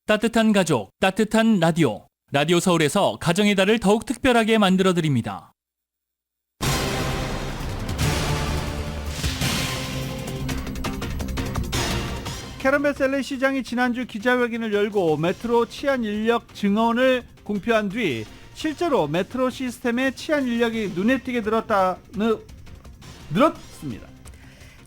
따뜻한 가족, 따뜻한 라디오. 라디오 서울에서 가정의 달을 더욱 특별하게 만들어드립니다. 캐런베스 LA 시장이 지난주 기자회견을 열고 메트로 치안 인력 증원을 공표한 뒤 실제로 메트로 시스템의 치안 인력이 눈에 띄게 늘었습니다.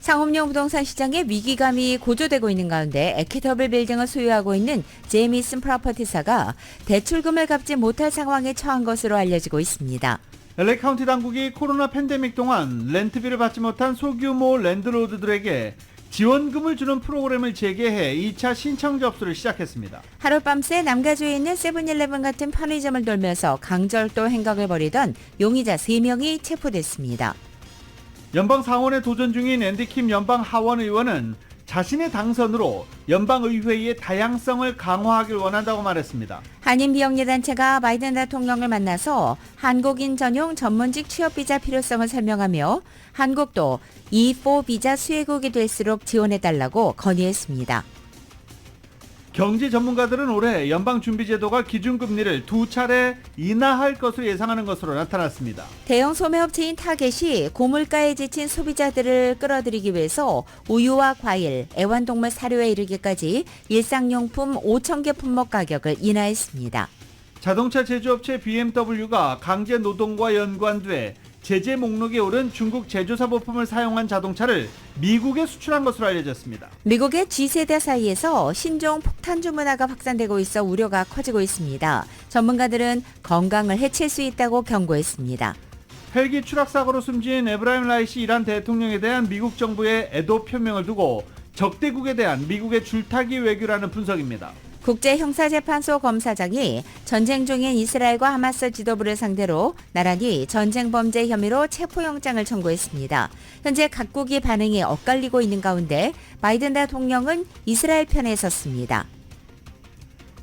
상업용 부동산 시장의 위기감이 고조되고 있는 가운데 에퀴터블 빌딩을 소유하고 있는 제이미슨 프로퍼티사가 대출금을 갚지 못할 상황에 처한 것으로 알려지고 있습니다. LA 카운티 당국이 코로나 팬데믹 동안 렌트비를 받지 못한 소규모 랜드로드들에게 지원금을 주는 프로그램을 재개해 2차 신청 접수를 시작했습니다. 하룻밤 새 남가주에 있는 세븐일레븐 같은 편의점을 돌면서 강절도 행각을 벌이던 용의자 3명이 체포됐습니다. 연방 상원에 도전 중인 앤디 킴 연방 하원 의원은 자신의 당선으로 연방의회의 다양성을 강화하길 원한다고 말했습니다. 한인 비영리단체가 바이든 대통령을 만나서 한국인 전용 전문직 취업비자 필요성을 설명하며 한국도 E4 비자 수혜국이 될수록 지원해달라고 건의했습니다. 경제 전문가들은 올해 연방준비제도가 기준금리를 2차례 인하할 것으로 예상하는 것으로 나타났습니다. 대형 소매업체인 타겟이 고물가에 지친 소비자들을 끌어들이기 위해서 우유와 과일, 애완동물 사료에 이르기까지 일상용품 5,000개 품목 가격을 인하했습니다. 자동차 제조업체 BMW가 강제 노동과 연관돼 제재 목록에 오른 중국 제조사 부품을 사용한 자동차를 미국에 수출한 것으로 알려졌습니다. 미국의 G세대 사이에서 신종 폭탄주 문화가 확산되고 있어 우려가 커지고 있습니다. 전문가들은 건강을 해칠 수 있다고 경고했습니다. 헬기 추락 사고로 숨진 에브라임 라이시 이란 대통령에 대한 미국 정부의 애도 표명을 두고 적대국에 대한 미국의 줄타기 외교라는 분석입니다. 국제형사재판소 검사장이 전쟁 중인 이스라엘과 하마스 지도부를 상대로 나란히 전쟁범죄 혐의로 체포영장을 청구했습니다. 현재 각국이 반응이 엇갈리고 있는 가운데 바이든 대통령은 이스라엘 편에 섰습니다.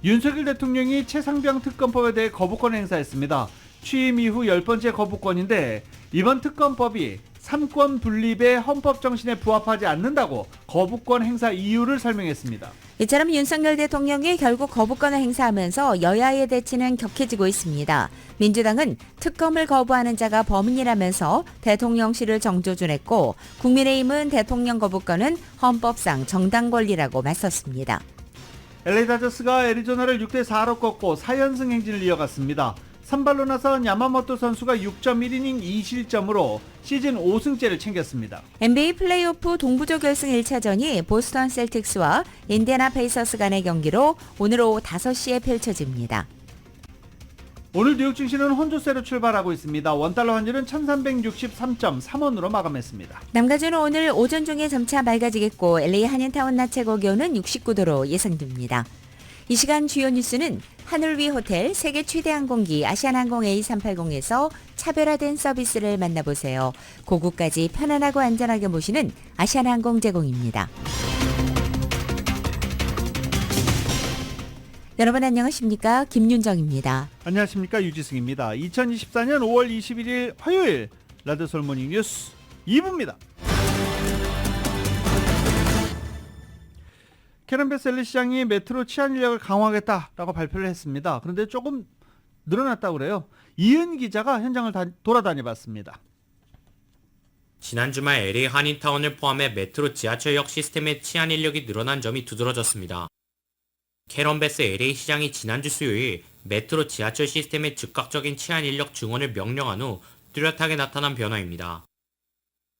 윤석열 대통령이 최상병 특검법에 대해 거부권 행사했습니다. 취임 이후 10번째 거부권인데 이번 특검법이 삼권 분립의 헌법 정신에 부합하지 않는다고 거부권 행사 이유를 설명했습니다. 이처럼 윤석열 대통령이 결국 거부권을 행사하면서 여야의 대치는 격해지고 있습니다. 민주당은 특검을 거부하는 자가 범인이라면서 대통령실을 정조준했고 국민의힘은 대통령 거부권은 헌법상 정당 권리라고 맞섰습니다. LA 다저스가 애리조나를 6대4로 꺾고 4연승 행진을 이어갔습니다. 선발로 나선 야마모토 선수가 6.1이닝 2실점으로 시즌 5승째를 챙겼습니다. NBA 플레이오프 동부조 결승 1차전이 보스턴 셀틱스와 인디애나 페이서스 간의 경기로 오늘 오후 5시에 펼쳐집니다. 오늘 뉴욕 증시는 혼조세로 출발하고 있습니다. 원달러 환율은 1363.3원으로 마감했습니다. 남가주는 오늘 오전 중에 점차 맑아지겠고 LA 한인타운 낮 최고 기온은 69도로 예상됩니다. 이 시간 주요 뉴스는 하늘 위 호텔 세계 최대 항공기 아시아나항공 A380에서 차별화된 서비스를 만나보세요. 고국까지 편안하고 안전하게 모시는 아시아나항공 제공입니다. 여러분 안녕하십니까? 김윤정입니다. 안녕하십니까? 유지승입니다. 2024년 5월 21일 화요일 라디오 서울 모닝 뉴스 2부입니다. 캐런베스 LA 시장이 메트로 치안 인력을 강화하겠다라고 발표를 했습니다. 그런데 조금 늘어났다고 그래요. 이은 기자가 현장을 돌아다녀봤습니다. 지난 주말 LA 한인타운을 포함해 메트로 지하철역 시스템의 치안 인력이 늘어난 점이 두드러졌습니다. 캐런베스 LA 시장이 지난주 수요일 메트로 지하철 시스템의 즉각적인 치안 인력 증원을 명령한 후 뚜렷하게 나타난 변화입니다.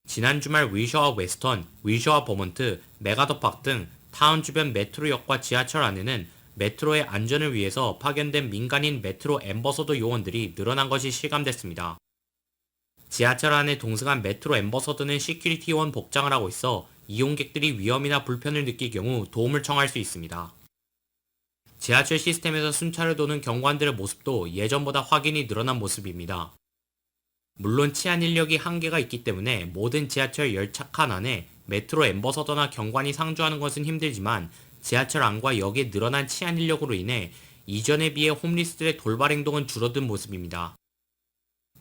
지난 주말 위셔와 웨스턴, 위셔와 버몬트, 메가더팍 등 타운 주변 메트로역과 지하철 안에는 메트로의 안전을 위해서 파견된 민간인 메트로 앰버서더 요원들이 늘어난 것이 실감됐습니다. 지하철 안에 동승한 메트로 앰버서더는 시큐리티 요원 복장을 하고 있어 이용객들이 위험이나 불편을 느낄 경우 도움을 청할 수 있습니다. 지하철 시스템에서 순찰을 도는 경관들의 모습도 예전보다 확인이 늘어난 모습입니다. 물론 치안 인력이 한계가 있기 때문에 모든 지하철 열차 칸 안에 메트로 앰버서더나 경관이 상주하는 것은 힘들지만 지하철 안과 역에 늘어난 치안 인력으로 인해 이전에 비해 홈리스들의 돌발 행동은 줄어든 모습입니다.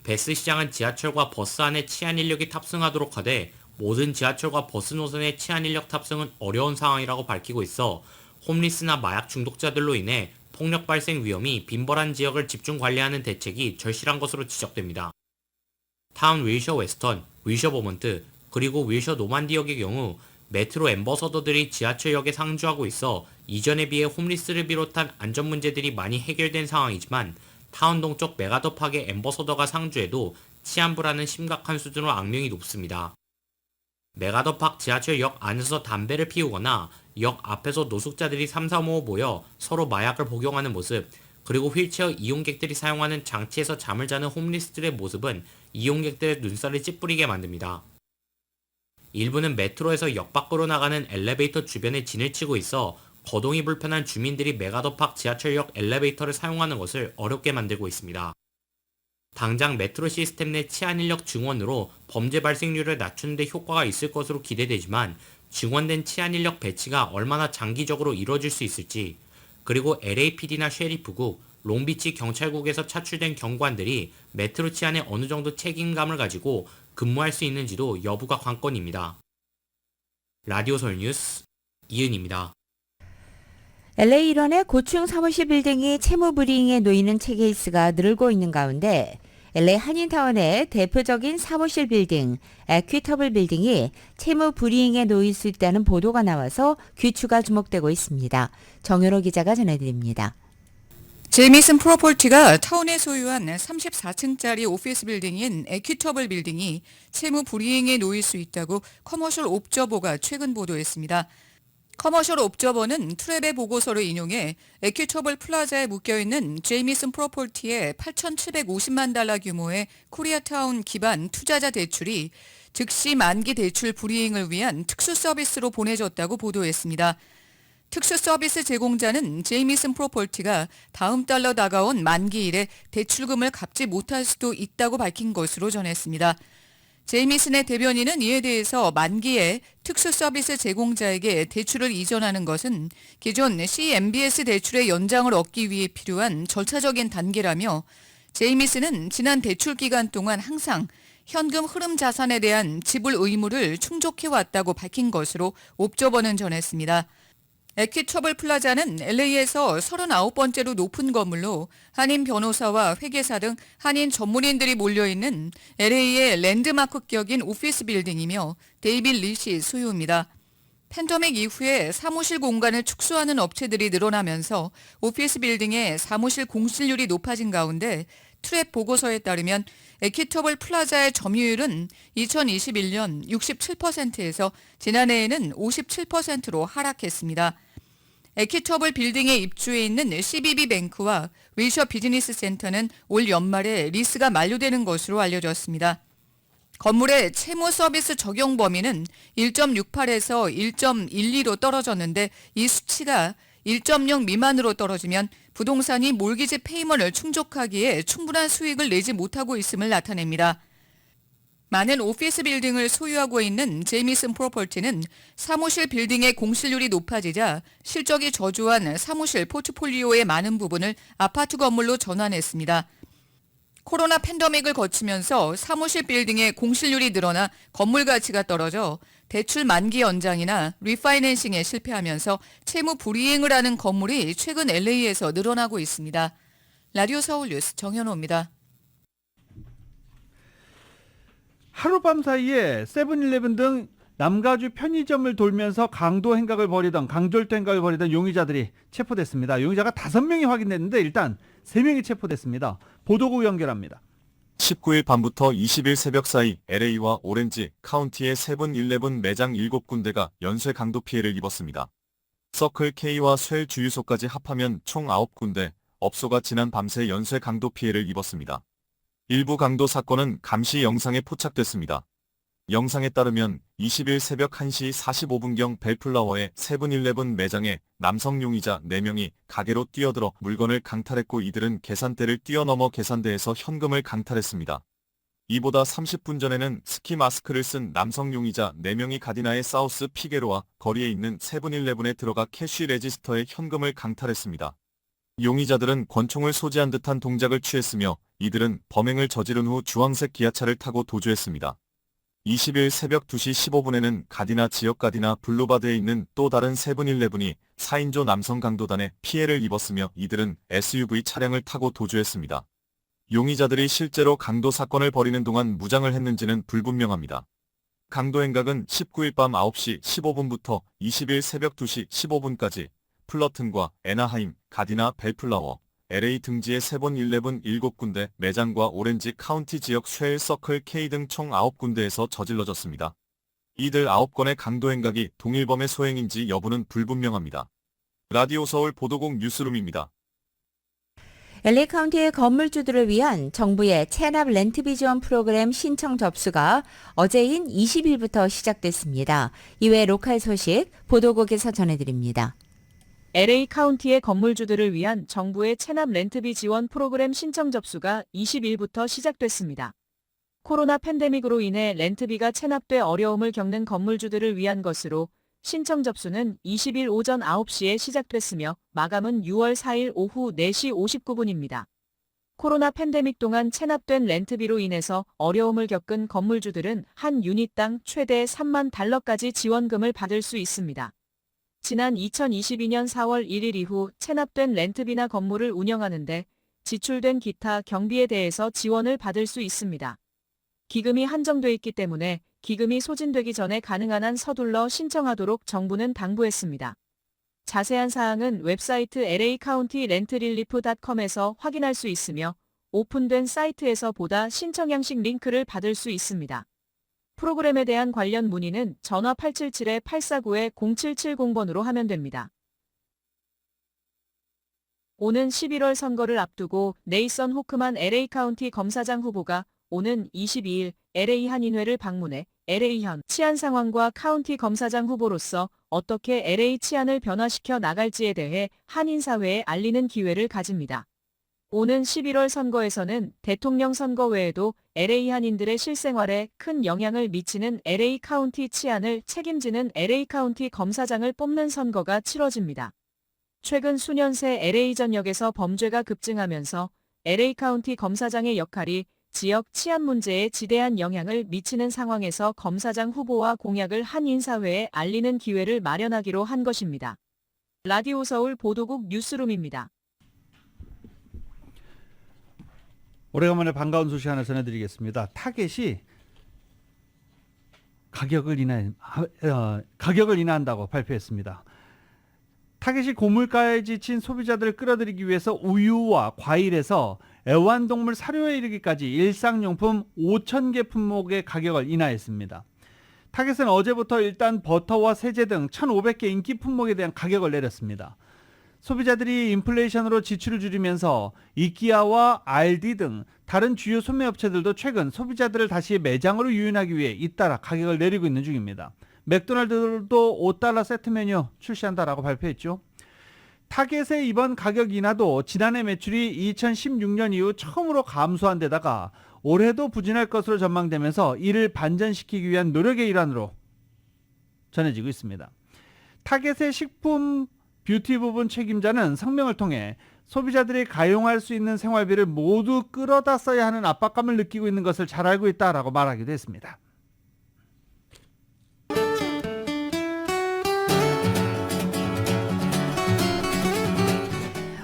베스 시장은 지하철과 버스 안에 치안 인력이 탑승하도록 하되 모든 지하철과 버스 노선의 치안 인력 탑승은 어려운 상황이라고 밝히고 있어 홈리스나 마약 중독자들로 인해 폭력 발생 위험이 빈번한 지역을 집중 관리하는 대책이 절실한 것으로 지적됩니다. 타운 윌셔 웨스턴, 윌셔 버먼트, 그리고 윌셔 노만디역의 경우 메트로 앰버서더들이 지하철역에 상주하고 있어 이전에 비해 홈리스를 비롯한 안전 문제들이 많이 해결된 상황이지만 타운 동쪽 메가더팍의 앰버서더가 상주해도 치안 불안은 심각한 수준으로 악명이 높습니다. 메가더팍 지하철역 안에서 담배를 피우거나 역 앞에서 노숙자들이 3-4-5 모여 서로 마약을 복용하는 모습, 그리고 휠체어 이용객들이 사용하는 장치에서 잠을 자는 홈리스들의 모습은 이용객들의 눈살을 찌푸리게 만듭니다. 일부는 메트로에서 역 밖으로 나가는 엘리베이터 주변에 진을 치고 있어 거동이 불편한 주민들이 메가더팍 지하철역 엘리베이터를 사용하는 것을 어렵게 만들고 있습니다. 당장 메트로 시스템 내 치안 인력 증원으로 범죄 발생률을 낮추는 데 효과가 있을 것으로 기대되지만 증원된 치안 인력 배치가 얼마나 장기적으로 이루어질 수 있을지, 그리고 LAPD나 셰리프국, 롱비치 경찰국에서 차출된 경관들이 메트로 치안에 어느 정도 책임감을 가지고 근무할 수 있는지도 여부가 관건입니다. 라디오 서울 뉴스 이은입니다. LA 일원의 고층 사무실 빌딩이 채무 불이행에 놓이는 케이스가 늘고 있는 가운데 LA 한인타운의 대표적인 사무실 빌딩, 에퀴터블 빌딩이 채무 불이행에 놓일 수 있다는 보도가 나와서 귀추가 주목되고 있습니다. 정현호 기자가 전해드립니다. 제이미슨 프로퍼티가 타운에 소유한 34층짜리 오피스 빌딩인 에퀴터블 빌딩이 채무 불이행에 놓일 수 있다고 커머셜 옵저버가 최근 보도했습니다. 커머셜 옵저버는 트랩의 보고서를 인용해 에퀴터블 플라자에 묶여있는 제이미슨 프로퍼티의 8,750만 달러 규모의 코리아타운 기반 투자자 대출이 즉시 만기 대출 불이행을 위한 특수 서비스로 보내졌다고 보도했습니다. 특수 서비스 제공자는 제이미슨 프로퍼티가 다음 달로 다가온 만기일에 대출금을 갚지 못할 수도 있다고 밝힌 것으로 전했습니다. 제이미슨의 대변인은 이에 대해서 만기에 특수 서비스 제공자에게 대출을 이전하는 것은 기존 CMBS 대출의 연장을 얻기 위해 필요한 절차적인 단계라며, 제이미슨은 지난 대출 기간 동안 항상 현금 흐름 자산에 대한 지불 의무를 충족해왔다고 밝힌 것으로 옵저버는 전했습니다. 에퀴터블 플라자는 LA에서 39번째로 높은 건물로 한인 변호사와 회계사 등 한인 전문인들이 몰려있는 LA의 랜드마크격인 오피스 빌딩이며 데이빗 리시 소유입니다. 팬데믹 이후에 사무실 공간을 축소하는 업체들이 늘어나면서 오피스 빌딩의 사무실 공실률이 높아진 가운데 트랩 보고서에 따르면 에퀴터블 플라자의 점유율은 2021년 67%에서 지난해에는 57%로 하락했습니다. 에퀴터블 빌딩에 입주해 있는 CBB 뱅크와 윌셔 비즈니스 센터는 올 연말에 리스가 만료되는 것으로 알려졌습니다. 건물의 채무 서비스 적용 범위는 1.68에서 1.12로 떨어졌는데, 이 수치가 1.0 미만으로 떨어지면 부동산이 몰기지 페이먼을 충족하기에 충분한 수익을 내지 못하고 있음을 나타냅니다. 많은 오피스 빌딩을 소유하고 있는 제이미슨 프로퍼티는 사무실 빌딩의 공실률이 높아지자 실적이 저조한 사무실 포트폴리오의 많은 부분을 아파트 건물로 전환했습니다. 코로나 팬데믹을 거치면서 사무실 빌딩의 공실률이 늘어나 건물 가치가 떨어져 대출 만기 연장이나 리파이낸싱에 실패하면서 채무 불이행을 하는 건물이 최근 LA에서 늘어나고 있습니다. 라디오 서울 뉴스 정현호입니다. 하룻밤 사이에 세븐일레븐 등 남가주 편의점을 돌면서 강도 행각을 벌이던 용의자들이 체포됐습니다. 용의자가 5명이 확인됐는데 일단 3명이 체포됐습니다. 보도국 연결합니다. 19일 밤부터 20일 새벽 사이 LA와 오렌지 카운티의 세븐일레븐 매장 7군데가 연쇄 강도 피해를 입었습니다. 서클 K와 쉘 주유소까지 합하면 총 9군데, 업소가 지난 밤새 연쇄 강도 피해를 입었습니다. 일부 강도 사건은 감시 영상에 포착됐습니다. 영상에 따르면 20일 새벽 1시 45분경 벨플라워의 세븐일레븐 매장에 남성 용의자 4명이 가게로 뛰어들어 물건을 강탈했고, 이들은 계산대를 뛰어넘어 계산대에서 현금을 강탈했습니다. 이보다 30분 전에는 스키 마스크를 쓴 남성 용의자 4명이 가디나의 사우스 피게로와 거리에 있는 세븐일레븐에 들어가 캐시 레지스터에 현금을 강탈했습니다. 용의자들은 권총을 소지한 듯한 동작을 취했으며, 이들은 범행을 저지른 후 주황색 기아차를 타고 도주했습니다. 20일 새벽 2시 15분에는 가디나 지역 가디나 블루바드에 있는 또 다른 세븐일레븐이 4인조 남성 강도단에 피해를 입었으며 이들은 SUV 차량을 타고 도주했습니다. 용의자들이 실제로 강도 사건을 벌이는 동안 무장을 했는지는 불분명합니다. 강도 행각은 19일 밤 9시 15분부터 20일 새벽 2시 15분까지 플러튼과 애나하임, 가디나 벨플라워, LA 등지의 세븐일레븐 7군데 매장과 오렌지 카운티 지역 쉘 서클 K 등 총 9군데에서 저질러졌습니다. 이들 9건의 강도 행각이 동일범의 소행인지 여부는 불분명합니다. 라디오 서울 보도국 뉴스룸입니다. LA 카운티의 건물주들을 위한 정부의 체납 렌트비 지원 프로그램 신청 접수가 어제인 20일부터 시작됐습니다. 이외 로컬 소식 보도국에서 전해드립니다. LA 카운티의 건물주들을 위한 정부의 체납 렌트비 지원 프로그램 신청 접수가 20일부터 시작됐습니다. 코로나 팬데믹으로 인해 렌트비가 체납돼 어려움을 겪는 건물주들을 위한 것으로 신청 접수는 20일 오전 9시에 시작됐으며 마감은 6월 4일 오후 4시 59분입니다. 코로나 팬데믹 동안 체납된 렌트비로 인해서 어려움을 겪은 건물주들은 한 유닛당 최대 $30,000까지 지원금을 받을 수 있습니다. 지난 2022년 4월 1일 이후 체납된 렌트비나 건물을 운영하는 데 지출된 기타 경비에 대해서 지원을 받을 수 있습니다. 기금이 한정돼 있기 때문에 기금이 소진되기 전에 가능한 한 서둘러 신청하도록 정부는 당부했습니다. 자세한 사항은 웹사이트 lacountyrentrelief.com에서 확인할 수 있으며 오픈된 사이트에서 보다 신청 양식 링크를 받을 수 있습니다. 프로그램에 대한 관련 문의는 전화 877-849-0770번으로 하면 됩니다. 오는 11월 선거를 앞두고 네이선 호크만 LA 카운티 검사장 후보가 오는 22일 LA 한인회를 방문해 LA 현 치안 상황과 카운티 검사장 후보로서 어떻게 LA 치안을 변화시켜 나갈지에 대해 한인사회에 알리는 기회를 가집니다. 오는 11월 선거에서는 대통령 선거 외에도 LA 한인들의 실생활에 큰 영향을 미치는 LA 카운티 치안을 책임지는 LA 카운티 검사장을 뽑는 선거가 치러집니다. 최근 수년 새 LA 전역에서 범죄가 급증하면서 LA 카운티 검사장의 역할이 지역 치안 문제에 지대한 영향을 미치는 상황에서 검사장 후보와 공약을 한인사회에 알리는 기회를 마련하기로 한 것입니다. 라디오 서울 보도국 뉴스룸입니다. 오래간만에 반가운 소식 하나 전해드리겠습니다. 타겟이 가격을 인하한다고 발표했습니다. 타겟이 고물가에 지친 소비자들을 끌어들이기 위해서 우유와 과일에서 애완동물 사료에 이르기까지 일상용품 5,000개 품목의 가격을 인하했습니다. 타겟은 어제부터 일단 버터와 세제 등 1,500개 인기 품목에 대한 가격을 내렸습니다. 소비자들이 인플레이션으로 지출을 줄이면서 이키아와 알디 등 다른 주요 소매업체들도 최근 소비자들을 다시 매장으로 유인하기 위해 잇따라 가격을 내리고 있는 중입니다. 맥도날드도 $5 세트 메뉴 출시한다라고 발표했죠. 타겟의 이번 가격 인하도 지난해 매출이 2016년 이후 처음으로 감소한 데다가 올해도 부진할 것으로 전망되면서 이를 반전시키기 위한 노력의 일환으로 전해지고 있습니다. 타겟의 식품 뷰티 부분 책임자는 성명을 통해 소비자들이 가용할 수 있는 생활비를 모두 끌어다 써야 하는 압박감을 느끼고 있는 것을 잘 알고 있다라고 말하기도 했습니다.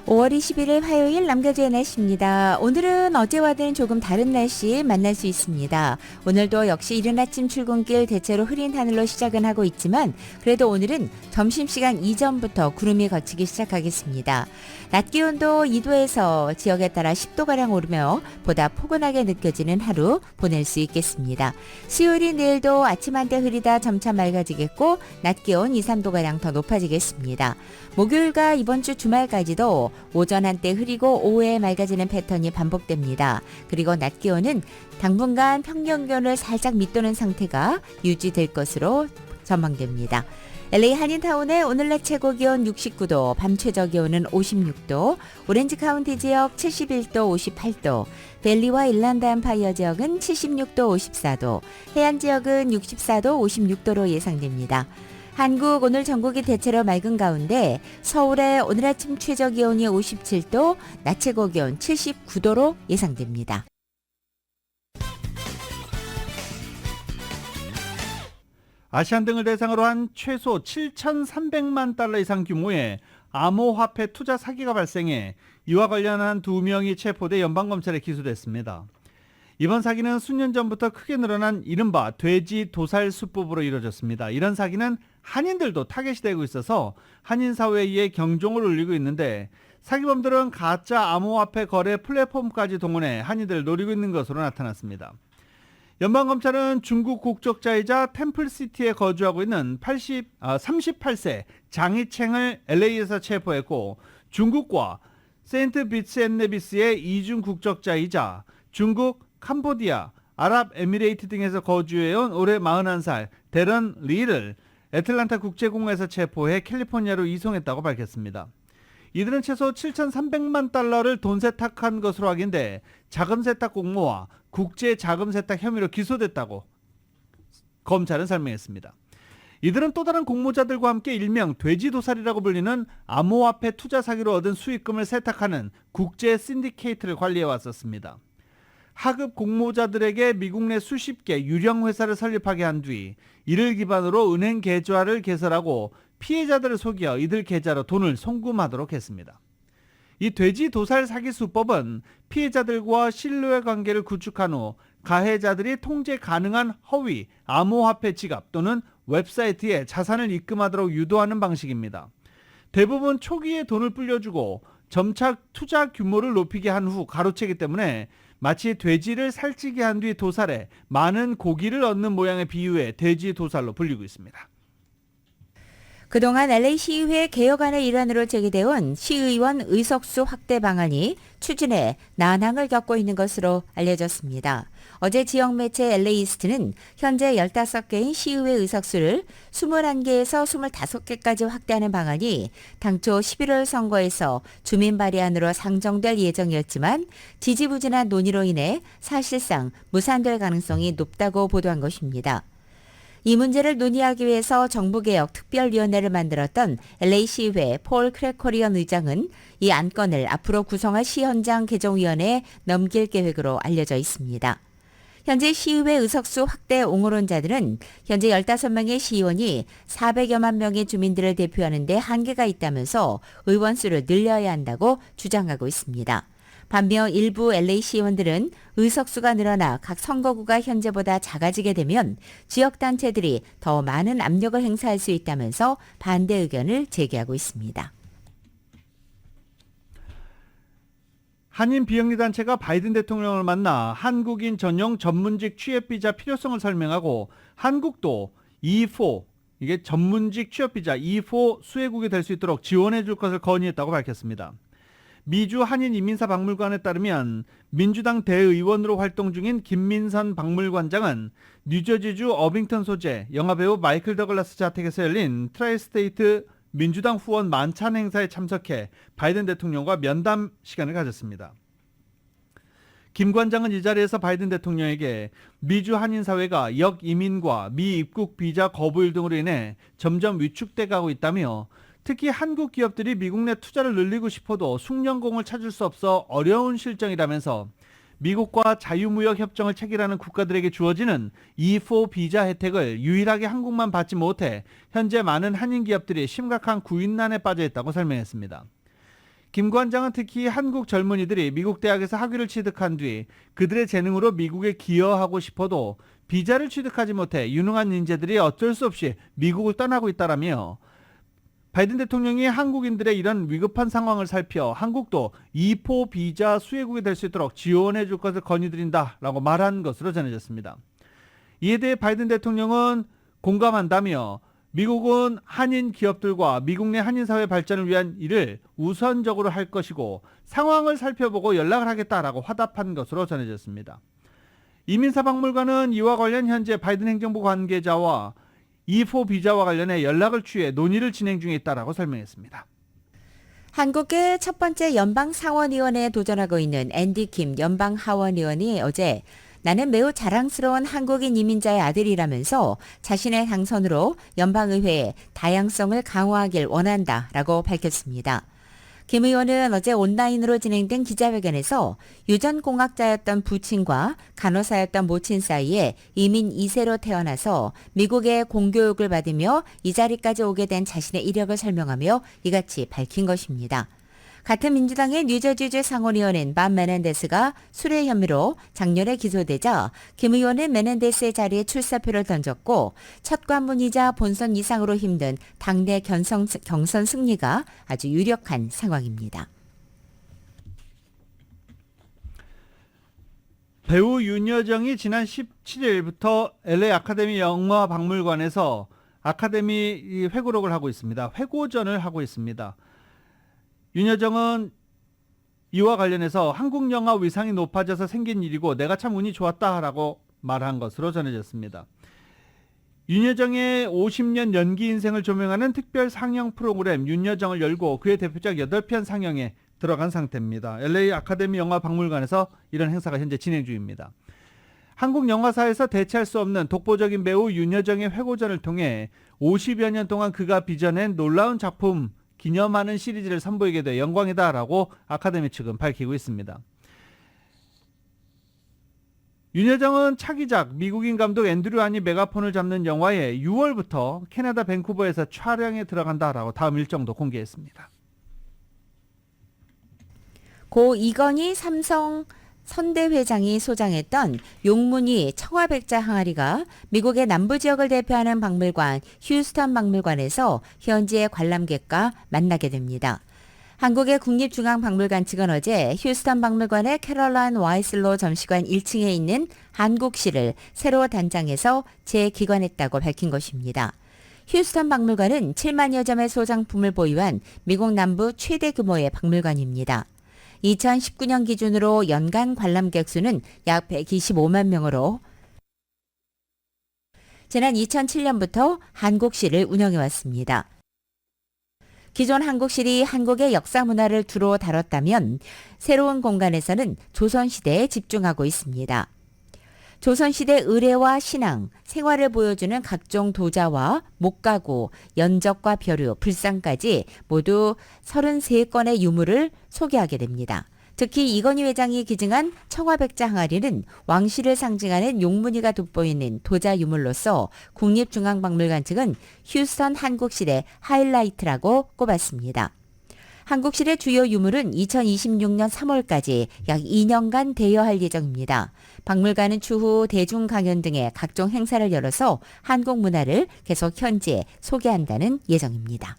5월 21일 화요일 남가주의 날씨입니다. 오늘은 어제와는 조금 다른 날씨 만날 수 있습니다. 오늘도 역시 이른 아침 출근길 대체로 흐린 하늘로 시작은 하고 있지만 그래도 오늘은 점심시간 이전부터 구름이 걷히기 시작하겠습니다. 낮 기온도 2도에서 지역에 따라 10도가량 오르며 보다 포근하게 느껴지는 하루 보낼 수 있겠습니다. 수요일인 내일도 아침 한때 흐리다 점차 맑아지겠고 낮 기온 2, 3도가량 더 높아지겠습니다. 목요일과 이번 주 주말까지도 오전 한때 흐리고 오후에 맑아지는 패턴이 반복됩니다. 그리고 낮 기온은 당분간 평년 기온을 살짝 밑도는 상태가 유지될 것으로 전망됩니다. LA 한인타운의 오늘 낮 최고 기온 69도, 밤 최저 기온은 56도, 오렌지 카운티 지역 71도, 58도, 벨리와 일란드 엠파이어 지역은 76도, 54도, 해안 지역은 64도, 56도로 예상됩니다. 한국 오늘 전국이 대체로 맑은 가운데 서울의 오늘 아침 최저 기온이 57도, 낮 최고 기온 79도로 예상됩니다. 아시안 등을 대상으로 한 최소 7,300만 달러 이상 규모의 암호화폐 투자 사기가 발생해 이와 관련한 2명이 체포돼 연방검찰에 기소됐습니다. 이번 사기는 수년 전부터 크게 늘어난 이른바 돼지 도살 수법으로 이루어졌습니다. 이런 사기는 한인들도 타겟이 되고 있어서 한인 사회에 경종을 울리고 있는데 사기범들은 가짜 암호화폐 거래 플랫폼까지 동원해 한인들을 노리고 있는 것으로 나타났습니다. 연방검찰은 중국 국적자이자 템플시티에 거주하고 있는 38세 장이챙을 LA에서 체포했고 중국과 세인트 비츠 앤 네비스의 이중 국적자이자 중국, 캄보디아, 아랍에미레이트 등에서 거주해온 올해 41살 데런 리를 애틀란타 국제공항에서 체포해 캘리포니아로 이송했다고 밝혔습니다. 이들은 최소 7,300만 달러를 돈 세탁한 것으로 확인돼 자금 세탁 공모와 국제 자금 세탁 혐의로 기소됐다고 검찰은 설명했습니다. 이들은 또 다른 공모자들과 함께 일명 돼지도살이라고 불리는 암호화폐 투자 사기로 얻은 수익금을 세탁하는 국제 신디케이트를 관리해 왔었습니다. 하급 공모자들에게 미국 내 수십 개 유령 회사를 설립하게 한 뒤 이를 기반으로 은행 계좌를 개설하고 피해자들을 속여 이들 계좌로 돈을 송금하도록 했습니다. 이 돼지 도살 사기 수법은 피해자들과 신뢰 관계를 구축한 후 가해자들이 통제 가능한 허위 암호화폐 지갑 또는 웹사이트에 자산을 입금하도록 유도하는 방식입니다. 대부분 초기에 돈을 불려주고 점차 투자 규모를 높이게 한 후 가로채기 때문에 마치 돼지를 살찌게 한 뒤 도살해 많은 고기를 얻는 모양의 비유에 돼지 도살로 불리고 있습니다. 그동안 LA 시의회 개혁안의 일환으로 제기되어 시의원 의석수 확대 방안이 추진에 난항을 겪고 있는 것으로 알려졌습니다. 어제 지역 매체 LA이스트는 현재 15개인 시의회 의석수를 21개에서 25개까지 확대하는 방안이 당초 11월 선거에서 주민 발의안으로 상정될 예정이었지만 지지부진한 논의로 인해 사실상 무산될 가능성이 높다고 보도한 것입니다. 이 문제를 논의하기 위해서 정부개혁 특별위원회를 만들었던 LA시의회 폴 크래커리언 의장은 이 안건을 앞으로 구성할 시현장 개정위원회에 넘길 계획으로 알려져 있습니다. 현재 시의회 의석수 확대 옹호론자들은 현재 15명의 시의원이 400여만 명의 주민들을 대표하는 데 한계가 있다면서 의원 수를 늘려야 한다고 주장하고 있습니다. 반면 일부 LA 시의원들은 의석수가 늘어나 각 선거구가 현재보다 작아지게 되면 지역단체들이 더 많은 압력을 행사할 수 있다면서 반대 의견을 제기하고 있습니다. 한인 비영리단체가 바이든 대통령을 만나 한국인 전용 전문직 취업비자 필요성을 설명하고 한국도 E4, 이게 전문직 취업비자 E4 수혜국이 될 수 있도록 지원해 줄 것을 건의했다고 밝혔습니다. 미주 한인이민사 박물관에 따르면 민주당 대의원으로 활동 중인 김민선 박물관장은 뉴저지주 어빙턴 소재 영화배우 마이클 더글라스 자택에서 열린 트라이스테이트 민주당 후원 만찬 행사에 참석해 바이든 대통령과 면담 시간을 가졌습니다. 김 관장은 이 자리에서 바이든 대통령에게 미주 한인사회가 역이민과 미입국 비자 거부율 등으로 인해 점점 위축돼 가고 있다며 특히 한국 기업들이 미국 내 투자를 늘리고 싶어도 숙련공을 찾을 수 없어 어려운 실정이라면서 미국과 자유무역 협정을 체결하는 국가들에게 주어지는 E4 비자 혜택을 유일하게 한국만 받지 못해 현재 많은 한인 기업들이 심각한 구인난에 빠져 있다고 설명했습니다. 김 관장은 특히 한국 젊은이들이 미국 대학에서 학위를 취득한 뒤 그들의 재능으로 미국에 기여하고 싶어도 비자를 취득하지 못해 유능한 인재들이 어쩔 수 없이 미국을 떠나고 있다라며 바이든 대통령이 한국인들의 이런 위급한 상황을 살펴 한국도 E4 비자 수혜국이 될 수 있도록 지원해 줄 것을 건의드린다라고 말한 것으로 전해졌습니다. 이에 대해 바이든 대통령은 공감한다며 미국은 한인 기업들과 미국 내 한인사회 발전을 위한 일을 우선적으로 할 것이고 상황을 살펴보고 연락을 하겠다라고 화답한 것으로 전해졌습니다. 이민사 박물관은 이와 관련 현재 바이든 행정부 관계자와 E4 비자와 관련해 연락을 취해 논의를 진행 중에 있다라고 설명했습니다. 한국의 첫 번째 연방상원의원에 도전하고 있는 앤디 킴 연방하원의원이 어제 나는 매우 자랑스러운 한국인 이민자의 아들이라면서 자신의 당선으로 연방의회의 다양성을 강화하길 원한다라고 밝혔습니다. 김 의원은 어제 온라인으로 진행된 기자회견에서 유전공학자였던 부친과 간호사였던 모친 사이에 이민 2세로 태어나서 미국의 공교육을 받으며 이 자리까지 오게 된 자신의 이력을 설명하며 이같이 밝힌 것입니다. 같은 민주당의 뉴저지주 상원의원인 밥 메넨데스가 술해 혐의로 작년에 기소되자 김 의원은 메넨데스의 자리에 출사표를 던졌고 첫 관문이자 본선 이상으로 힘든 당내 경선 승리가 아주 유력한 상황입니다. 배우 윤여정이 지난 17일부터 LA 아카데미 영화박물관에서 아카데미 회고록을 하고 있습니다. 회고전을 하고 있습니다. 윤여정은 이와 관련해서 한국 영화 위상이 높아져서 생긴 일이고 내가 참 운이 좋았다라고 말한 것으로 전해졌습니다. 윤여정의 50년 연기 인생을 조명하는 특별 상영 프로그램 윤여정을 열고 그의 대표작 8편 상영에 들어간 상태입니다. LA 아카데미 영화박물관에서 이런 행사가 현재 진행 중입니다. 한국 영화사에서 대체할 수 없는 독보적인 배우 윤여정의 회고전을 통해 50여 년 동안 그가 빚어낸 놀라운 작품 기념하는 시리즈를 선보이게 돼 영광이다라고 아카데미 측은 밝히고 있습니다. 윤여정은 차기작 미국인 감독 앤드류 안이 메가폰을 잡는 영화에 6월부터 캐나다 밴쿠버에서 촬영에 들어간다라고 다음 일정도 공개했습니다. 고 이건희 삼성 선대회장이 소장했던 용문이 청화백자 항아리가 미국의 남부 지역을 대표하는 박물관 휴스턴 박물관에서 현지의 관람객과 만나게 됩니다. 한국의 국립중앙박물관 측은 어제 휴스턴 박물관의 캐롤라인 와이슬로 전시관 1층에 있는 한국시를 새로 단장해서 재기관했다고 밝힌 것입니다. 휴스턴 박물관은 7만여 점의 소장품을 보유한 미국 남부 최대 규모의 박물관입니다. 2019년 기준으로 연간 관람객 수는 약 125만 명으로 지난 2007년부터 한국시를 운영해왔습니다. 기존 한국실이 한국의 역사 문화를 주로 다뤘다면 새로운 공간에서는 조선시대에 집중하고 있습니다. 조선시대 의례와 신앙, 생활을 보여주는 각종 도자와 목가구, 연적과 벼류, 불상까지 모두 33건의 유물을 소개하게 됩니다. 특히 이건희 회장이 기증한 청화백자 항아리는 왕실을 상징하는 용문이가 돋보이는 도자 유물로서 국립중앙박물관 측은 휴스턴 한국실의 하이라이트라고 꼽았습니다. 한국실의 주요 유물은 2026년 3월까지 약 2년간 대여할 예정입니다. 박물관은 추후 대중 강연 등의 각종 행사를 열어서 한국 문화를 계속 현지에 소개한다는 예정입니다.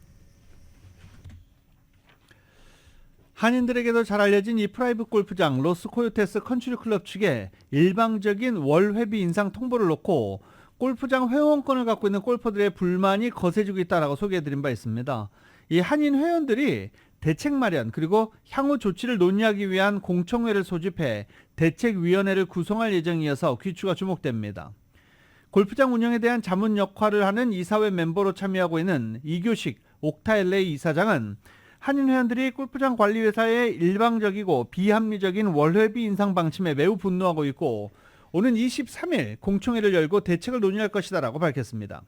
한인들에게도 잘 알려진 이 프라이빗 골프장 로스코요테스 컨트리클럽 측에 일방적인 월 회비 인상 통보를 놓고 골프장 회원권을 갖고 있는 골퍼들의 불만이 거세지고 있다라고 소개해드린 바 있습니다. 이 한인 회원들이 대책 마련 그리고 향후 조치를 논의하기 위한 공청회를 소집해 대책위원회를 구성할 예정이어서 귀추가 주목됩니다. 골프장 운영에 대한 자문 역할을 하는 이사회 멤버로 참여하고 있는 이교식 옥타 LA 이사장은 한인 회원들이 골프장 관리회사의 일방적이고 비합리적인 월회비 인상 방침에 매우 분노하고 있고 오는 23일 공청회를 열고 대책을 논의할 것이다 라고 밝혔습니다.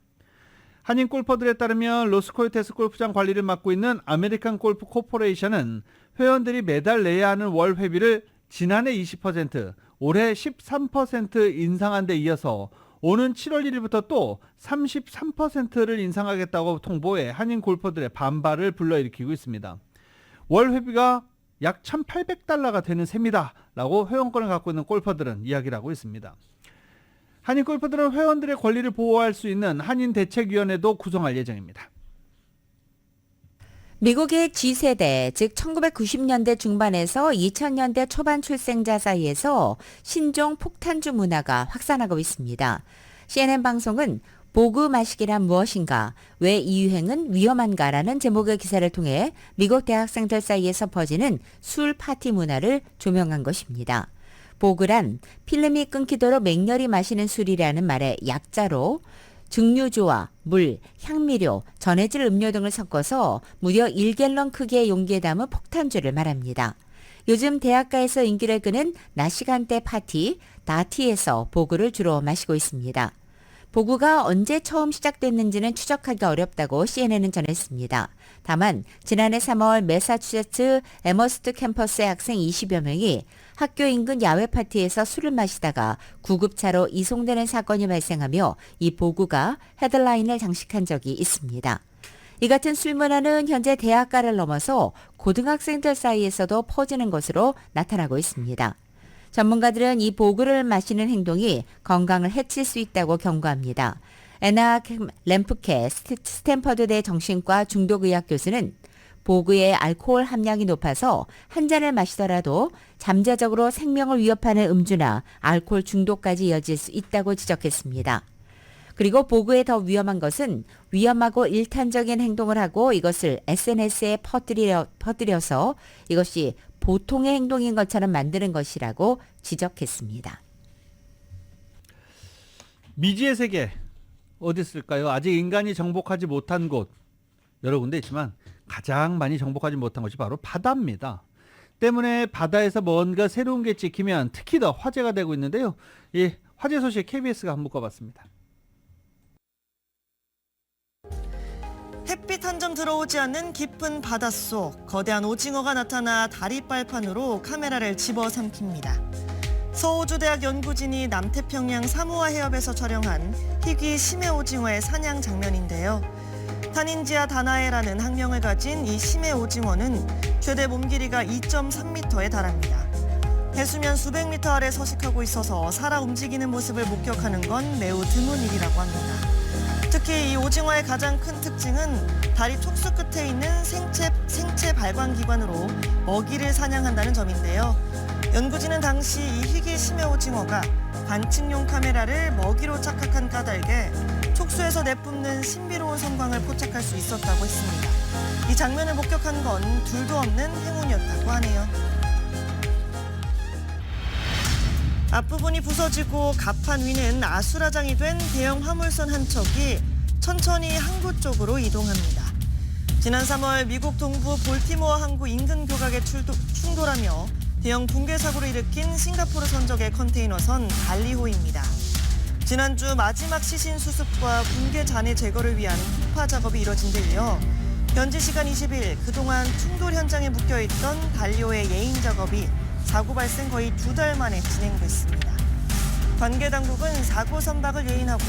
한인 골퍼들에 따르면 로스코요테스 골프장 관리를 맡고 있는 아메리칸 골프 코퍼레이션은 회원들이 매달 내야 하는 월 회비를 지난해 20%, 올해 13% 인상한 데 이어서 오는 7월 1일부터 또 33%를 인상하겠다고 통보해 한인 골퍼들의 반발을 불러일으키고 있습니다. 월 회비가 약 1,800달러가 되는 셈이다 라고 회원권을 갖고 있는 골퍼들은 이야기를 하고 있습니다. 한인 골퍼들은 회원들의 권리를 보호할 수 있는 한인대책위원회도 구성할 예정입니다. 미국의 G세대, 즉 1990년대 중반에서 2000년대 초반 출생자 사이에서 신종 폭탄주 문화가 확산하고 있습니다. CNN 방송은 보그 마시기란 무엇인가, 왜 이 유행은 위험한가라는 제목의 기사를 통해 미국 대학생들 사이에서 퍼지는 술 파티 문화를 조명한 것입니다. 보그란 필름이 끊기도록 맹렬히 마시는 술이라는 말의 약자로 증류주와 물, 향미료, 전해질 음료 등을 섞어서 무려 1갤런 크기의 용기에 담은 폭탄주를 말합니다. 요즘 대학가에서 인기를 끄는 낮 시간대 파티, 다티에서 보그를 주로 마시고 있습니다. 보고가 언제 처음 시작됐는지는 추적하기 어렵다고 CNN은 전했습니다. 다만 지난해 3월 매사추세츠 에머스트 캠퍼스의 학생 20여 명이 학교 인근 야외 파티에서 술을 마시다가 구급차로 이송되는 사건이 발생하며 이 보고가 헤드라인을 장식한 적이 있습니다. 이 같은 술 문화는 현재 대학가를 넘어서 고등학생들 사이에서도 퍼지는 것으로 나타나고 있습니다. 전문가들은 이 보그를 마시는 행동이 건강을 해칠 수 있다고 경고합니다. 애나 램프케 스탠퍼드대 정신과 중독의학 교수는 보그의 알코올 함량이 높아서 한 잔을 마시더라도 잠재적으로 생명을 위협하는 음주나 알코올 중독까지 이어질 수 있다고 지적했습니다. 그리고 보그에 더 위험한 것은 위험하고 일탄적인 행동을 하고 이것을 SNS에 퍼뜨려서 이것이 보통의 행동인 것처럼 만드는 것이라고 지적했습니다. 미지의 세계 어디 있을까요? 아직 인간이 정복하지 못한 곳 여러 군데 있지만 가장 많이 정복하지 못한 것이 바로 바다입니다. 때문에 바다에서 뭔가 새로운 게 찍히면 특히 더 화제가 되고 있는데요. 이 화제 소식 KBS가 한번 묶어봤습니다. 햇빛 한 점 들어오지 않는 깊은 바닷속, 거대한 오징어가 나타나 다리빨판으로 카메라를 집어삼킵니다. 서호주대학 연구진이 남태평양 사모아 해협에서 촬영한 희귀 심해 오징어의 사냥 장면인데요. 타닌지아 다나에라는 학명을 가진 이 심해 오징어는 최대 몸 길이가 2.3m에 달합니다. 해수면 수백 미터 아래 서식하고 있어서 살아 움직이는 모습을 목격하는 건 매우 드문 일이라고 합니다. 특히 이 오징어의 가장 큰 특징은 다리 촉수 끝에 있는 생체 발광기관으로 먹이를 사냥한다는 점인데요. 연구진은 당시 이 희귀 심해 오징어가 관측용 카메라를 먹이로 착각한 까닭에 촉수에서 내뿜는 신비로운 성광을 포착할 수 있었다고 했습니다. 이 장면을 목격한 건 둘도 없는 행운이었다고 하네요. 앞부분이 부서지고 갑판 위는 아수라장이 된 대형 화물선 한 척이 천천히 항구 쪽으로 이동합니다. 지난 3월 미국 동부 볼티모어 항구 인근 교각에 충돌하며 대형 붕괴 사고를 일으킨 싱가포르 선적의 컨테이너선 달리호입니다. 지난주 마지막 시신 수습과 붕괴 잔해 제거를 위한 폭파 작업이 이뤄진 데 이어 현지 시간 20일 그동안 충돌 현장에 묶여있던 달리호의 예인 작업이 사고 발생 거의 2달 만에 진행됐습니다. 관계 당국은 사고 선박을 예인하고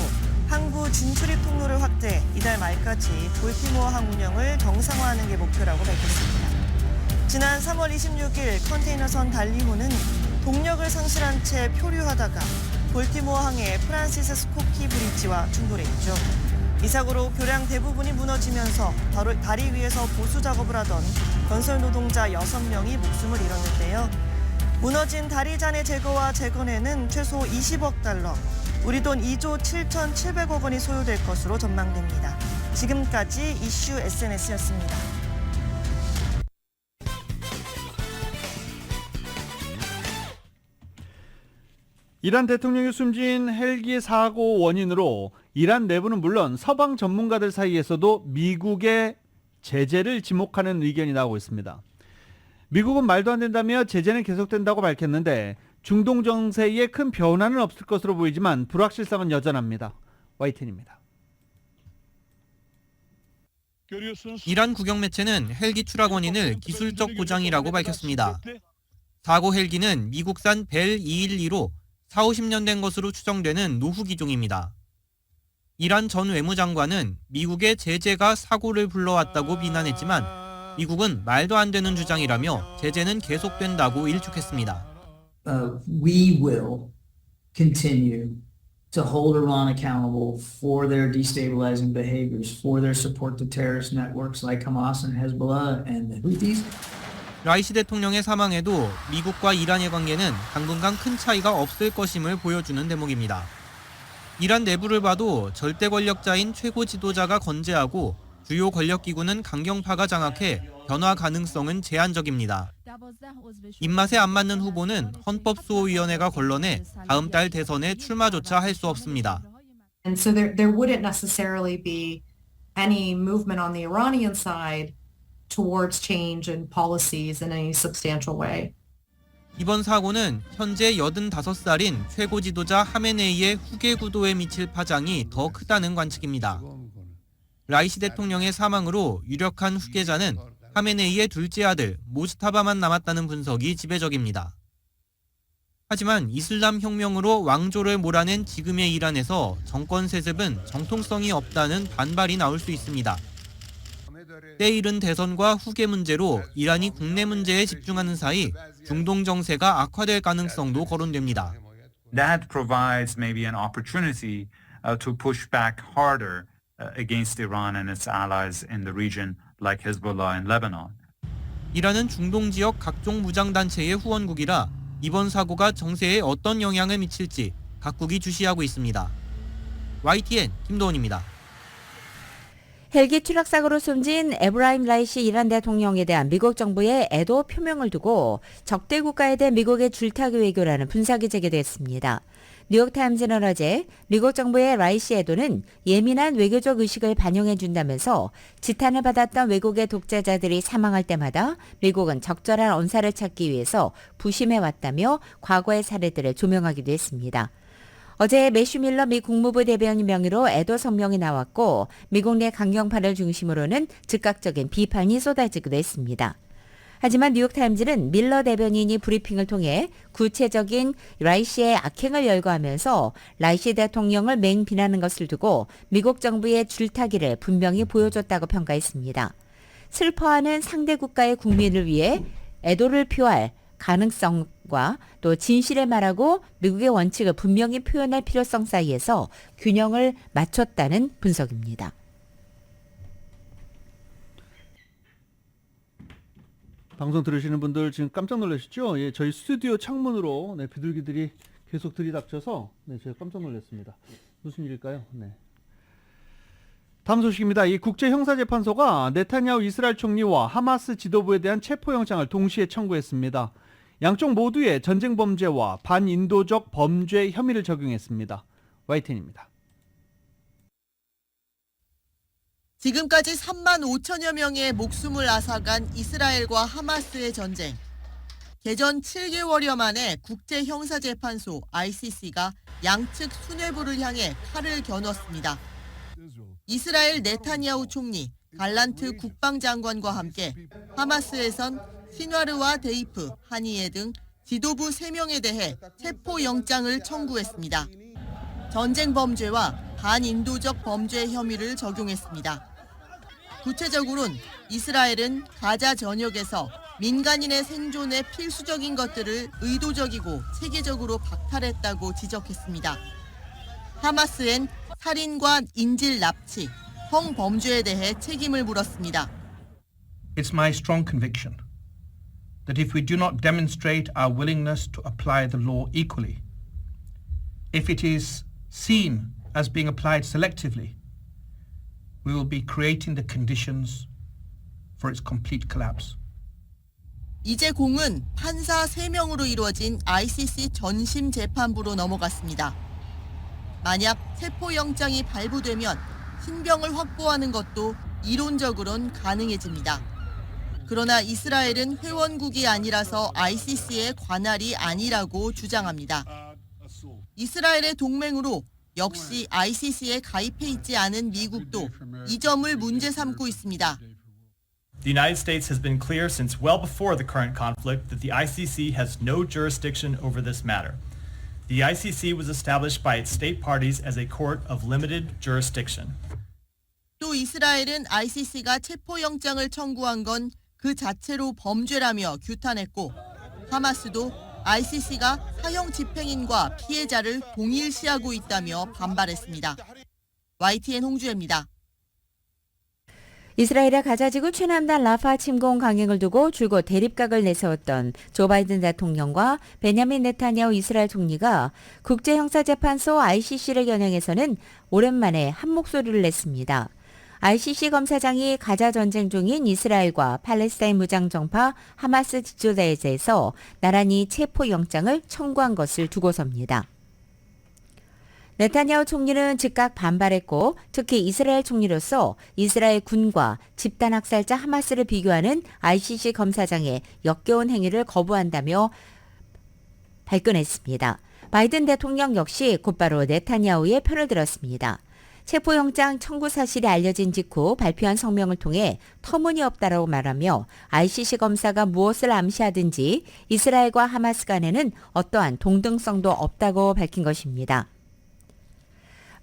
항구 진출입 통로를 확대해 이달 말까지 볼티모어 항 운영을 정상화하는 게 목표라고 밝혔습니다. 지난 3월 26일 컨테이너선 달리호는 동력을 상실한 채 표류하다가 볼티모어 항의 프란시스 스코키 브리지와 충돌했죠. 이 사고로 교량 대부분이 무너지면서 다리 위에서 보수 작업을 하던 건설 노동자 6명이 목숨을 잃었는데요. 무너진 다리 잔해 제거와 재건에는 최소 20억 달러, 우리 돈 2조 7,700억 원이 소요될 것으로 전망됩니다. 지금까지 이슈 SNS였습니다. 이란 대통령이 숨진 헬기 사고 원인으로 이란 내부는 물론 서방 전문가들 사이에서도 미국의 제재를 지목하는 의견이 나오고 있습니다. 미국은 말도 안 된다며 제재는 계속된다고 밝혔는데 중동 정세에 큰 변화는 없을 것으로 보이지만 불확실성은 여전합니다. YTN입니다. 이란 국영 매체는 헬기 추락 원인을 기술적 고장이라고 밝혔습니다. 사고 헬기는 미국산 벨 212로 40-50년 된 것으로 추정되는 노후 기종입니다. 이란 전 외무장관은 미국의 제재가 사고를 불러왔다고 비난했지만 미국은 말도 안 되는 주장이라며 제재는 계속된다고 일축했습니다. We will continue to hold Iran accountable for their destabilizing behaviors, for their support to terrorist networks like Hamas and Hezbollah and the Houthis. 라이시 대통령의 사망에도 미국과 이란의 관계는 당분간 큰 차이가 없을 것임을 보여주는 대목입니다. 이란 내부를 봐도 절대 권력자인 최고 지도자가 건재하고 주요 권력기구는 강경파가 장악해 변화 가능성은 제한적입니다. 입맛에 안 맞는 후보는 헌법수호위원회가 걸러내 다음 달 대선에 출마조차 할 수 없습니다. And so there wouldn't necessarily be any movement on the Iranian side towards change in policies in any substantial way. 이번 사고는 현재 85살인 최고 지도자 하메네이의 후계 구도에 미칠 파장이 더 크다는 관측입니다. 라이시 대통령의 사망으로 유력한 후계자는 하메네이의 둘째 아들 모스타바만 남았다는 분석이 지배적입니다. 하지만 이슬람 혁명으로 왕조를 몰아낸 지금의 이란에서 정권 세습은 정통성이 없다는 반발이 나올 수 있습니다. 때이른 대선과 후계 문제로 이란이 국내 문제에 집중하는 사이 중동 정세가 악화될 가능성도 거론됩니다. That provides maybe an opportunity to push back harder against Iran and its allies in the region like Hezbollah in Lebanon. 이란은 중동 지역 각종 무장단체의 후원국이라 이번 사고가 정세에 어떤 영향을 미칠지 각국이 주시하고 있습니다. YTN 김도원입니다. 헬기 추락 사고로 숨진 에브라임 라이시 이란 대통령에 대한 미국 정부의 애도 표명을 두고 적대 국가에 대한 미국의 줄타기 외교라는 분석이 제기됐습니다. 뉴욕타임즈는 어제 미국 정부의 라이시 애도는 예민한 외교적 의식을 반영해 준다면서 지탄을 받았던 외국의 독재자들이 사망할 때마다 미국은 적절한 언사를 찾기 위해서 부심해 왔다며 과거의 사례들을 조명하기도 했습니다. 어제 매슈 밀러 미 국무부 대변인 명의로 애도 성명이 나왔고 미국 내 강경파를 중심으로는 즉각적인 비판이 쏟아지기도 했습니다. 하지만 뉴욕타임즈는 밀러 대변인이 브리핑을 통해 구체적인 라이시의 악행을 열거하면서 라이시 대통령을 맹비난하는 것을 두고 미국 정부의 줄타기를 분명히 보여줬다고 평가했습니다. 슬퍼하는 상대 국가의 국민을 위해 애도를 표할 가능성과 또 진실을 말하고 미국의 원칙을 분명히 표현할 필요성 사이에서 균형을 맞췄다는 분석입니다. 방송 들으시는 분들 지금 깜짝 놀라시죠? 예, 저희 스튜디오 창문으로 비둘기들이 계속 들이닥쳐서 제가 깜짝 놀랐습니다. 무슨 일일까요? 네. 다음 소식입니다. 이 국제형사재판소가 네타냐후 이스라엘 총리와 하마스 지도부에 대한 체포영장을 동시에 청구했습니다. 양쪽 모두의 전쟁 범죄와 반인도적 범죄 혐의를 적용했습니다. YTN입니다. 지금까지 3만 5천여 명의 목숨을 앗아간 이스라엘과 하마스의 전쟁. 개전 7개월여 만에 국제형사재판소 ICC가 양측 수뇌부를 향해 칼을 겨눴습니다. 이스라엘 네타냐후 총리, 갈란트 국방장관과 함께 하마스에선 시나르와 데이프, 하니예 등 지도부 3명에 대해 체포영장을 청구했습니다. 전쟁 범죄와 반인도적 범죄 혐의를 적용했습니다. 구체적으로는 이스라엘은 가자 전역에서 민간인의 생존에 필수적인 것들을 의도적이고 체계적으로 박탈했다고 지적했습니다. 하마스엔 살인과 인질 납치, 성범죄에 대해 책임을 물었습니다. It's my strong conviction that if we do not demonstrate our willingness to apply the law equally, if it is seen as being applied selectively, we will be creating the conditions for its complete collapse. 이제 공은 판사 3명으로 이루어진 ICC 전심 재판부로 넘어갔습니다. 만약 체포영장이 발부되면 신병을 확보하는 것도 이론적으론 가능해집니다. 그러나 이스라엘은 회원국이 아니라서 ICC의 관할이 아니라고 주장합니다. 이스라엘의 동맹으로 역시 ICC에 가입해 있지 않은 미국도 이 점을 문제 삼고 있습니다. The United States has been clear since well before the current conflict that the ICC has no jurisdiction over this matter. The ICC was established by its state parties as a court of limited jurisdiction. 또 이스라엘은 ICC가 체포영장을 청구한 건 그 자체로 범죄라며 규탄했고 하마스도 ICC가 사형 집행인과 피해자를 동일시하고 있다며 반발했습니다. YTN 홍주혜입니다. 이스라엘의 가자지구 최남단 라파 침공 강행을 두고 줄곧 대립각을 내세웠던 조 바이든 대통령과 베냐민 네타냐후 이스라엘 총리가 국제형사재판소 ICC를 겨냥해서는 오랜만에 한 목소리를 냈습니다. ICC 검사장이 가자 전쟁 중인 이스라엘과 팔레스타인 무장정파 하마스 지도자에 대해서 나란히 체포영장을 청구한 것을 두고서입니다. 네타냐후 총리는 즉각 반발했고 특히 이스라엘 총리로서 이스라엘 군과 집단학살자 하마스를 비교하는 ICC 검사장의 역겨운 행위를 거부한다며 발끈했습니다. 바이든 대통령 역시 곧바로 네타냐후의 편을 들었습니다. 체포영장 청구 사실이 알려진 직후 발표한 성명을 통해 터무니없다라고 말하며 ICC 검사가 무엇을 암시하든지 이스라엘과 하마스 간에는 어떠한 동등성도 없다고 밝힌 것입니다.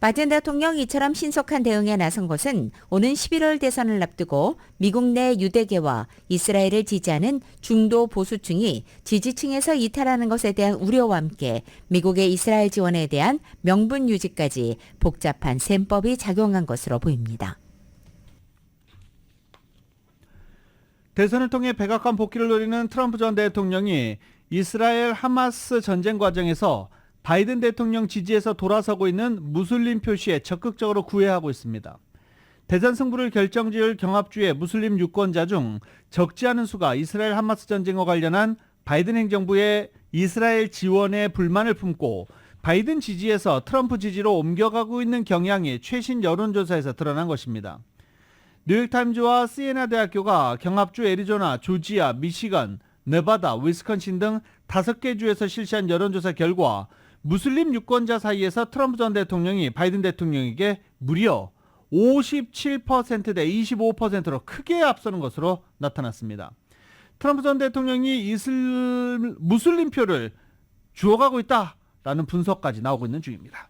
바이든 대통령이 이처럼 신속한 대응에 나선 것은 오는 11월 대선을 앞두고 미국 내 유대계와 이스라엘을 지지하는 중도 보수층이 지지층에서 이탈하는 것에 대한 우려와 함께 미국의 이스라엘 지원에 대한 명분 유지까지 복잡한 셈법이 작용한 것으로 보입니다. 대선을 통해 백악관 복귀를 노리는 트럼프 전 대통령이 이스라엘 하마스 전쟁 과정에서 바이든 대통령 지지에서 돌아서고 있는 무슬림 표시에 적극적으로 구애하고 있습니다. 대선 승부를 결정지을 경합주의 무슬림 유권자 중 적지 않은 수가 이스라엘 하마스 전쟁과 관련한 바이든 행정부의 이스라엘 지원에 불만을 품고 바이든 지지에서 트럼프 지지로 옮겨가고 있는 경향이 최신 여론조사에서 드러난 것입니다. 뉴욕타임즈와 시에나 대학교가 경합주 애리조나, 조지아, 미시건, 네바다, 위스콘신 등 5개 주에서 실시한 여론조사 결과 무슬림 유권자 사이에서 트럼프 전 대통령이 바이든 대통령에게 무려 57% 대 25%로 크게 앞서는 것으로 나타났습니다. 트럼프 전 대통령이 무슬림 표를 주워가고 있다라는 분석까지 나오고 있는 중입니다.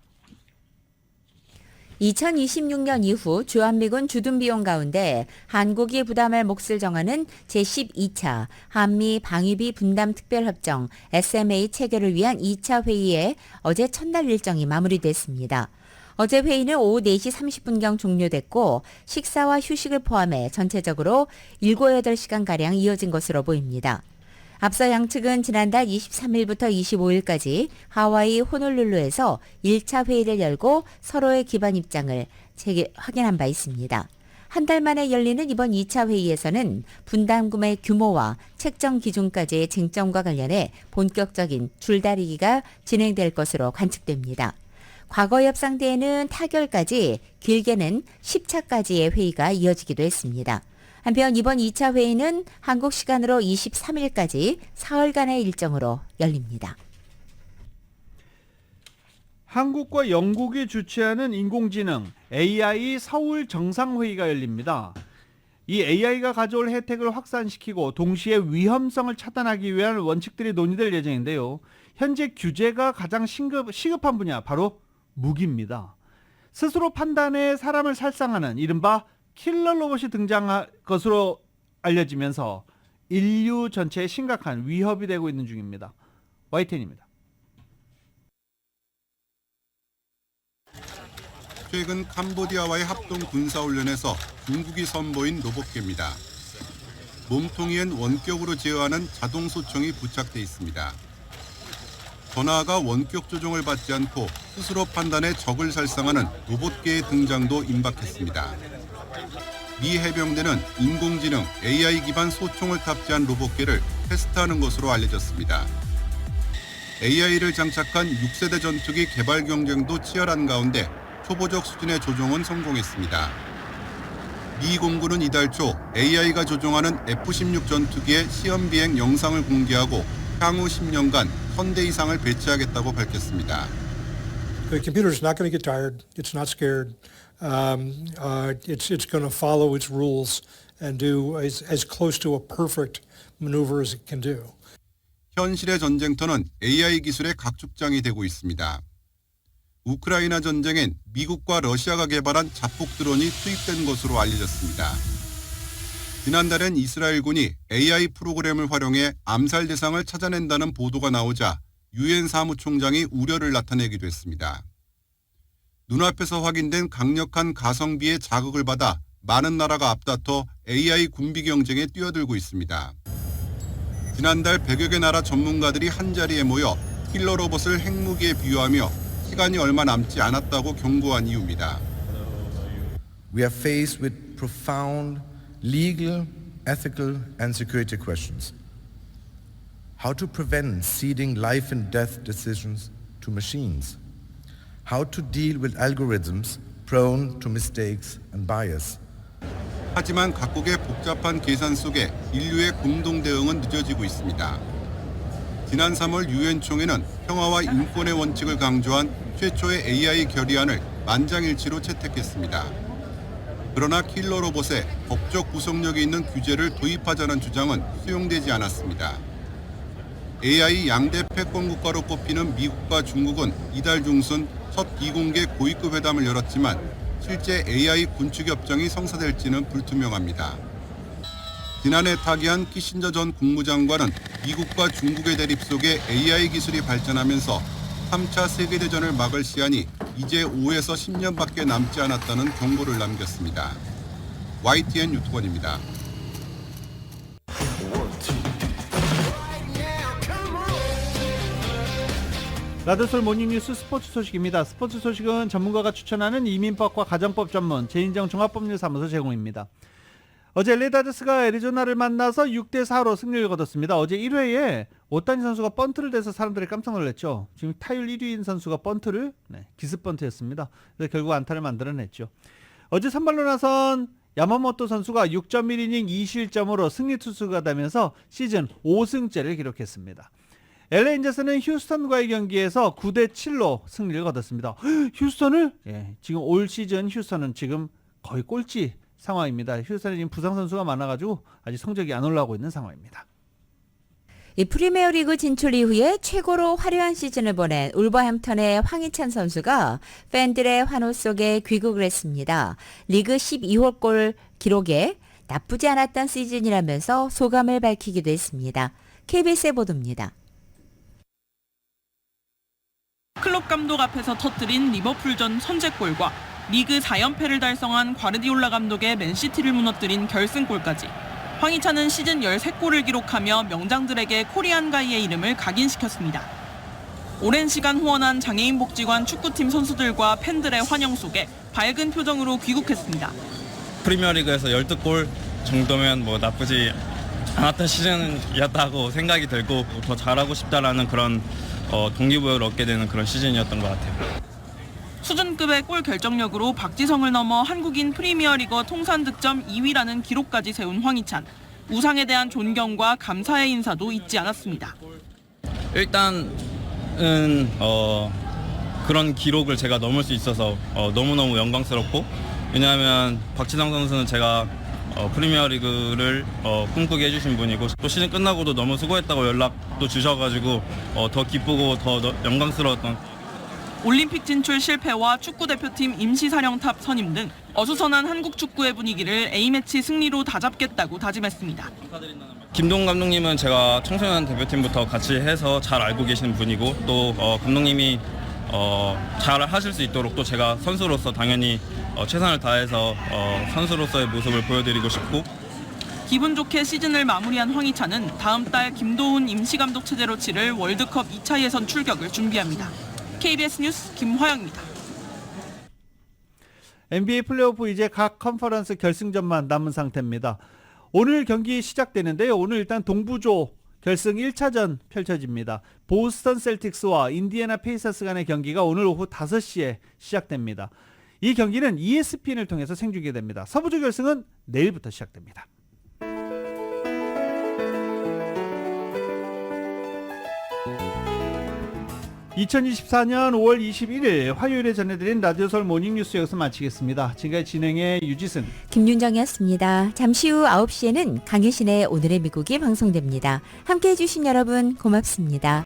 2026년 이후 주한미군 주둔비용 가운데 한국이 부담할 몫을 정하는 제12차 한미 방위비 분담 특별협정 SMA 체결을 위한 2차 회의에 어제 첫날 일정이 마무리됐습니다. 어제 회의는 오후 4시 30분경 종료됐고 식사와 휴식을 포함해 전체적으로 7-8시간가량 이어진 것으로 보입니다. 앞서 양측은 지난달 23일부터 25일까지 하와이 호놀룰루에서 1차 회의를 열고 서로의 기반 입장을 확인한 바 있습니다. 한 달 만에 열리는 이번 2차 회의에서는 분담금의 규모와 책정 기준까지의 쟁점과 관련해 본격적인 줄다리기가 진행될 것으로 관측됩니다. 과거 협상대에는 타결까지 길게는 10차까지의 회의가 이어지기도 했습니다. 한편 이번 2차 회의는 한국 시간으로 23일까지 사흘간의 일정으로 열립니다. 한국과 영국이 주최하는 인공지능 AI 서울 정상회의가 열립니다. 이 AI가 가져올 혜택을 확산시키고 동시에 위험성을 차단하기 위한 원칙들이 논의될 예정인데요. 현재 규제가 가장 시급한 분야 바로 무기입니다. 스스로 판단해 사람을 살상하는 이른바 킬러 로봇이 등장할 것으로 알려지면서 인류 전체에 심각한 위협이 되고 있는 중입니다. YTN입니다. 최근 캄보디아와의 합동 군사훈련에서 중국이 선보인 로봇개입니다. 몸통이엔 원격으로 제어하는 자동 소총이 부착돼 있습니다. 전하가 원격 조종을 받지 않고 스스로 판단해 적을 살상하는 로봇개의 등장도 임박했습니다. 미 해병대는 인공지능 AI 기반 소총을 탑재한 로봇개를 테스트하는 것으로 알려졌습니다. AI를 장착한 6세대 전투기 개발 경쟁도 치열한 가운데 초보적 수준의 조종은 성공했습니다. 미 공군은 이달 초 AI가 조종하는 F-16 전투기의 시험 비행 영상을 공개하고 향후 10년간 1000대 이상을 배치하겠다고 밝혔습니다. The computer is not going to get tired. It's not scared. It's going to follow its rules and do as close to a perfect maneuver as it can do. 현실의 전쟁터는 AI 기술의 각축장이 되고 있습니다. 우크라이나 전쟁엔 미국과 러시아가 개발한 자폭 드론이 투입된 것으로 알려졌습니다. 지난달엔 이스라엘군이 AI 프로그램을 활용해 암살 대상을 찾아낸다는 보도가 나오자 유엔 사무총장이 우려를 나타내기도 했습니다. 눈앞에서 확인된 강력한 가성비의 자극을 받아 많은 나라가 앞다퉈 AI 군비 경쟁에 뛰어들고 있습니다. 지난달 100여 개 나라 전문가들이 한자리에 모여 킬러 로봇을 핵무기에 비유하며 시간이 얼마 남지 않았다고 경고한 이유입니다. We are faced with profound legal, ethical and security questions. How to prevent ceding life and death decisions to machines. How to deal with algorithms prone to mistakes and bias. 하지만 각국의 복잡한 계산 속에 인류의 공동 대응은 늦어지고 있습니다. 지난 3월 유엔 총회는 평화와 인권의 원칙을 강조한 최초의 AI 결의안을 만장일치로 채택했습니다. 그러나 킬러 로봇에 법적 구속력이 있는 규제를 도입하자는 주장은 수용되지 않았습니다. AI 양대 패권 국가로 꼽히는 미국과 중국은 이달 중순 첫 비공개 고위급 회담을 열었지만 실제 AI 군축 협정이 성사될지는 불투명합니다. 지난해 타계한 키신저 전 국무장관은 미국과 중국의 대립 속에 AI 기술이 발전하면서 3차 세계대전을 막을 시한이 이제 5에서 10년밖에 남지 않았다는 경고를 남겼습니다. YTN 유튜버입니다. 라디오솔 모닝뉴스 스포츠 소식입니다. 스포츠 소식은 전문가가 추천하는 이민법과 가정법 전문 제인정 종합법률사무소 제공입니다. 어제 LA 다저스가 애리조나를 만나서 6대4로 승리를 거뒀습니다. 어제 1회에 오타니 선수가 번트를 대서 사람들이 깜짝 놀랐죠. 지금 타율 1위인 선수가 번트를 기습 번트였습니다. 그래서 결국 안타를 만들어냈죠. 어제 선발로 나선 야마모토 선수가 6.1이닝 2실점으로 승리 투수가 되면서 시즌 5승째를 기록했습니다. LA 인저스는 휴스턴과의 경기에서 9대7로 승리를 거뒀습니다. 휴스턴을? 지금 올 시즌 휴스턴은 지금 거의 꼴찌 상황입니다. 휴스턴에 지금 부상 선수가 많아가지고 아직 성적이 안 올라오고 있는 상황입니다. 이 프리미어리그 진출 이후에 최고로 화려한 시즌을 보낸 울버햄턴의 황희찬 선수가 팬들의 환호 속에 귀국을 했습니다. 리그 12홀 골 기록에 나쁘지 않았던 시즌이라면서 소감을 밝히기도 했습니다. KBS의 보도입니다. 클롭 감독 앞에서 터뜨린 리버풀전 선제골과 리그 4연패를 달성한 과르디올라 감독의 맨시티를 무너뜨린 결승골까지 황희찬은 시즌 13골을 기록하며 명장들에게 코리안 가이의 이름을 각인시켰습니다. 오랜 시간 후원한 장애인 복지관 축구팀 선수들과 팬들의 환영 속에 밝은 표정으로 귀국했습니다. 프리미어리그에서 12골 정도면 뭐 나쁘지 않았던 시즌이었다고 생각이 들고 더 잘하고 싶다라는 그런 동기부여를 얻게 되는 그런 시즌이었던 것 같아요. 수준급의 골 결정력으로 박지성을 넘어 한국인 프리미어리거 통산 득점 2위라는 기록까지 세운 황희찬. 우상에 대한 존경과 감사의 인사도 잊지 않았습니다. 일단은 그런 기록을 제가 넘을 수 있어서 너무너무 영광스럽고, 왜냐하면 박지성 선수는 제가 프리미어리그를 꿈꾸게 해주신 분이고, 또 시즌 끝나고도 너무 수고했다고 연락도 주셔가지고 더 기쁘고 더 영광스러웠던. 올림픽 진출 실패와 축구대표팀 임시사령탑 선임 등 어수선한 한국 축구의 분위기를 A매치 승리로 다잡겠다고 다짐했습니다. 김동훈 감독님은 제가 청소년 대표팀부터 같이 해서 잘 알고 계시는 분이고, 또 감독님이 잘 하실 수 있도록 또 제가 선수로서 당연히 최선을 다해서 선수로서의 모습을 보여드리고 싶고. 기분 좋게 시즌을 마무리한 황희찬은 다음 달 김도훈 임시감독 체제로 치를 월드컵 2차 예선 출격을 준비합니다. KBS 뉴스 김화영입니다. NBA 플레이오프 이제 각 컨퍼런스 결승전만 남은 상태입니다. 오늘 경기 시작되는데요. 오늘 일단 동부조 결승 1차전 펼쳐집니다. 보스턴 셀틱스와 인디애나 페이서스 간의 경기가 오늘 오후 5시에 시작됩니다. 이 경기는 ESPN을 통해서 생중계됩니다. 서부조 결승은 내일부터 시작됩니다. (2024년 5월 21일) 화요일에 전해드린 라디오서울 모닝뉴스 여기서 마치겠습니다. 지금까지 진행의 유지승, 김윤정이었습니다. 잠시 후 9시에는 강혜신의 오늘의 미국이 방송됩니다. 함께해 주신 여러분 고맙습니다.